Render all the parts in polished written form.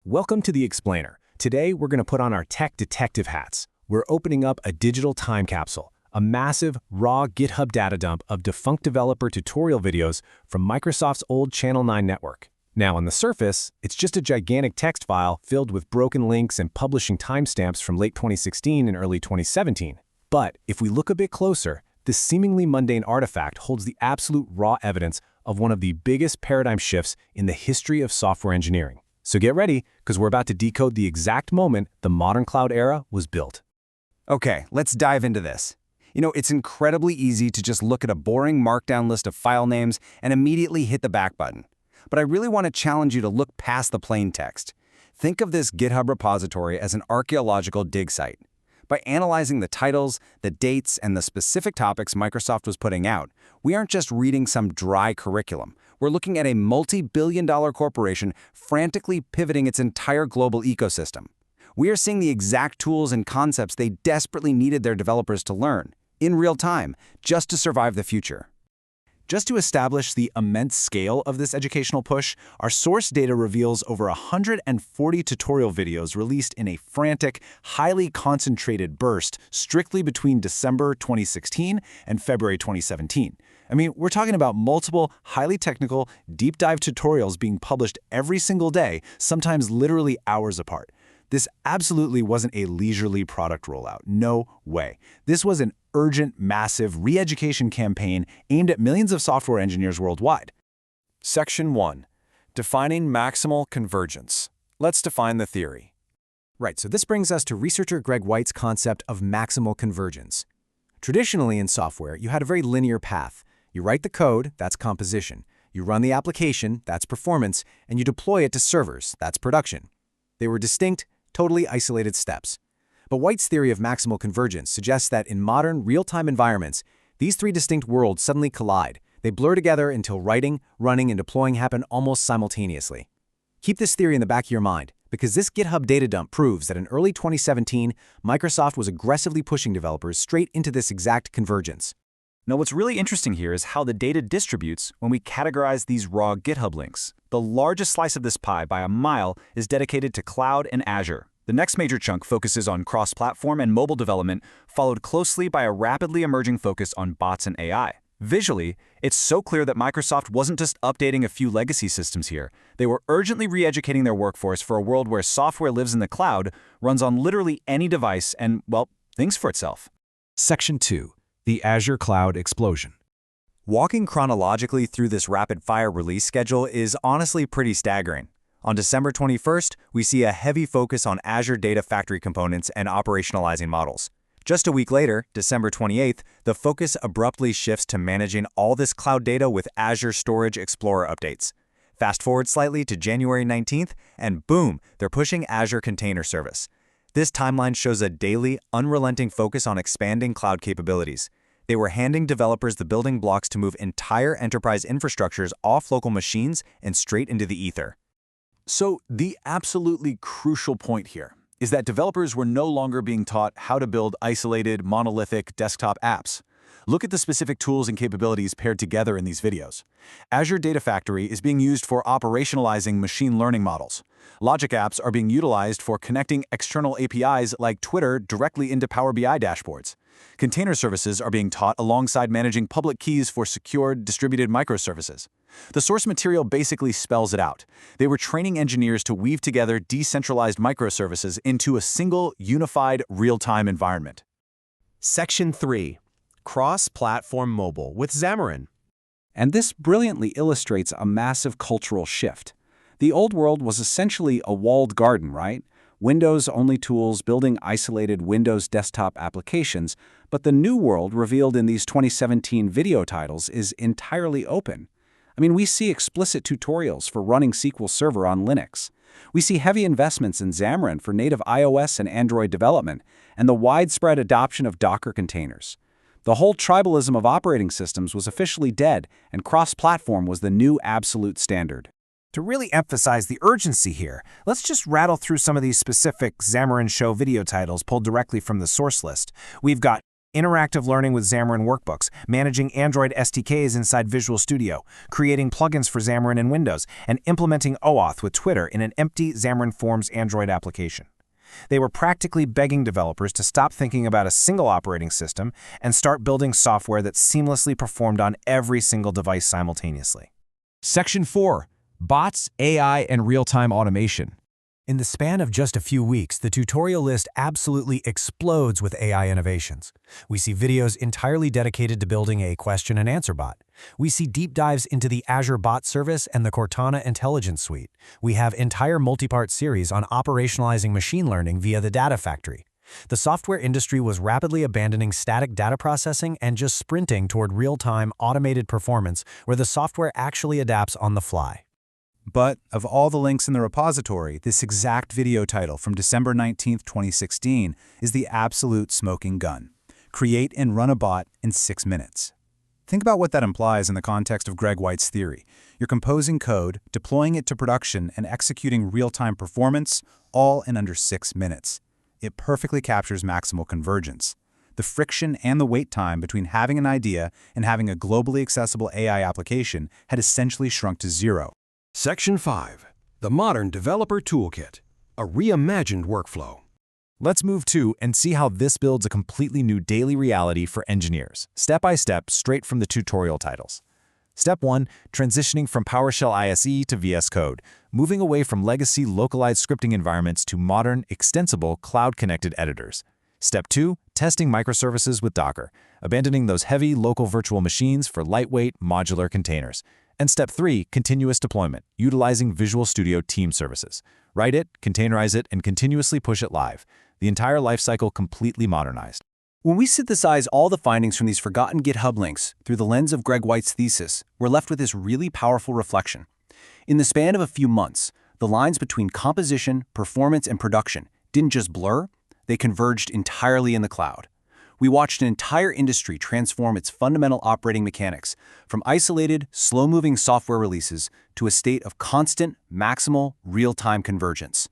Welcome to The Explainer. Today, we're going to put on our tech detective hats. We're opening up a digital time capsule, a massive, raw GitHub data dump of defunct developer tutorial videos from Microsoft's old Channel 9 network. Now, on the surface, it's just a gigantic text file filled with broken links and publishing timestamps from late 2016 and early 2017. But if we look a bit closer, this seemingly mundane artifact holds the absolute raw evidence of one of the biggest paradigm shifts in the history of software engineering. So get ready, because we're about to decode the exact moment the modern cloud era was built. Okay, let's dive into this. It's incredibly easy to just look at a boring markdown list of file names and immediately hit the back button. But I really want to challenge you to look past the plain text. Think of this GitHub repository as an archaeological dig site. By analyzing the titles, the dates, and the specific topics Microsoft was putting out, we aren't just reading some dry curriculum. We're looking at a multi-billion-dollar corporation frantically pivoting its entire global ecosystem. We are seeing the exact tools and concepts they desperately needed their developers to learn, in real time, just to survive the future. Just to establish the immense scale of this educational push, our source data reveals over 140 tutorial videos released in a frantic, highly concentrated burst strictly between December 2016 and February 2017. We're talking about multiple, highly technical, deep dive tutorials being published every single day, sometimes literally hours apart. This absolutely wasn't a leisurely product rollout. No way. This was an urgent, massive re-education campaign aimed at millions of software engineers worldwide. Section 1. Defining Maximal Convergence. Let's define the theory. Right, so this brings us to researcher Greg White's concept of maximal convergence. Traditionally in software, you had a very linear path. You write the code, that's composition. You run the application, that's performance, and you deploy it to servers, that's production. They were distinct, totally isolated steps. But White's theory of maximal convergence suggests that in modern, real-time environments, these three distinct worlds suddenly collide. They blur together until writing, running, and deploying happen almost simultaneously. Keep this theory in the back of your mind, because this GitHub data dump proves that in early 2017, Microsoft was aggressively pushing developers straight into this exact convergence. Now, what's really interesting here is how the data distributes when we categorize these raw GitHub links. The largest slice of this pie by a mile is dedicated to cloud and Azure. The next major chunk focuses on cross-platform and mobile development, followed closely by a rapidly emerging focus on bots and AI. Visually, it's so clear that Microsoft wasn't just updating a few legacy systems here. They were urgently re-educating their workforce for a world where software lives in the cloud, runs on literally any device, and, well, thinks for itself. Section 2. The Azure Cloud Explosion. Walking chronologically through this rapid-fire release schedule is honestly pretty staggering. On December 21st, we see a heavy focus on Azure Data Factory components and operationalizing models. Just a week later, December 28th, the focus abruptly shifts to managing all this cloud data with Azure Storage Explorer updates. Fast forward slightly to January 19th, and boom, they're pushing Azure Container Service. This timeline shows a daily, unrelenting focus on expanding cloud capabilities. They were handing developers the building blocks to move entire enterprise infrastructures off local machines and straight into the ether. So the absolutely crucial point here is that developers were no longer being taught how to build isolated, monolithic desktop apps. Look at the specific tools and capabilities paired together in these videos. Azure Data Factory is being used for operationalizing machine learning models. Logic apps are being utilized for connecting external APIs like Twitter directly into Power BI dashboards. Container services are being taught alongside managing public keys for secure, distributed microservices. The source material basically spells it out. They were training engineers to weave together decentralized microservices into a single, unified, real-time environment. Section 3. Cross-platform mobile with Xamarin. And this brilliantly illustrates a massive cultural shift. The old world was essentially a walled garden, right? Windows-only tools building isolated Windows desktop applications, but the new world revealed in these 2017 video titles is entirely open. We see explicit tutorials for running SQL Server on Linux. We see heavy investments in Xamarin for native iOS and Android development, and the widespread adoption of Docker containers. The whole tribalism of operating systems was officially dead, and cross-platform was the new absolute standard. To really emphasize the urgency here, let's just rattle through some of these specific Xamarin Show video titles pulled directly from the source list. We've got interactive learning with Xamarin Workbooks, managing Android SDKs inside Visual Studio, creating plugins for Xamarin in Windows, and implementing OAuth with Twitter in an empty Xamarin Forms Android application. They were practically begging developers to stop thinking about a single operating system and start building software that seamlessly performed on every single device simultaneously. Section 4. Bots, AI, and real-time automation. In the span of just a few weeks, the tutorial list absolutely explodes with AI innovations. We see videos entirely dedicated to building a question and answer bot. We see deep dives into the Azure Bot Service and the Cortana Intelligence Suite. We have entire multi-part series on operationalizing machine learning via the data factory. The software industry was rapidly abandoning static data processing and just sprinting toward real-time, automated performance where the software actually adapts on the fly. But of all the links in the repository, this exact video title from December 19, 2016 is the absolute smoking gun. Create and run a bot in 6 minutes. Think about what that implies in the context of Greg White's theory. You're composing code, deploying it to production, and executing real-time performance, all in under 6 minutes. It perfectly captures maximal convergence. The friction and the wait time between having an idea and having a globally accessible AI application had essentially shrunk to zero. Section 5. The Modern Developer Toolkit, a reimagined workflow. Let's move to and see how this builds a completely new daily reality for engineers, step by step, straight from the tutorial titles. Step 1. Transitioning from PowerShell ISE to VS Code, moving away from legacy localized scripting environments to modern, extensible, cloud-connected editors. Step 2. Testing microservices with Docker, abandoning those heavy local virtual machines for lightweight, modular containers. And Step 3, continuous deployment, utilizing Visual Studio Team Services. Write it, containerize it, and continuously push it live. The entire lifecycle completely modernized. When we synthesize all the findings from these forgotten GitHub links through the lens of Greg White's thesis, we're left with this really powerful reflection. In the span of a few months, the lines between composition, performance, and production didn't just blur, they converged entirely in the cloud. We watched an entire industry transform its fundamental operating mechanics from isolated, slow-moving software releases to a state of constant, maximal, real-time convergence.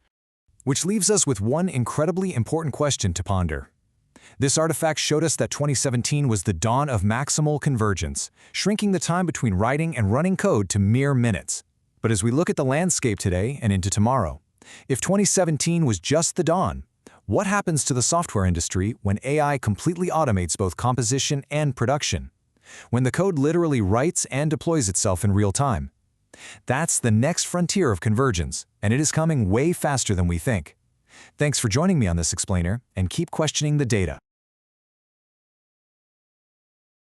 Which leaves us with one incredibly important question to ponder. This artifact showed us that 2017 was the dawn of maximal convergence, shrinking the time between writing and running code to mere minutes. But as we look at the landscape today and into tomorrow, if 2017 was just the dawn, what happens to the software industry when AI completely automates both composition and production? When the code literally writes and deploys itself in real time? That's the next frontier of convergence, and it is coming way faster than we think. Thanks for joining me on this explainer, and keep questioning the data.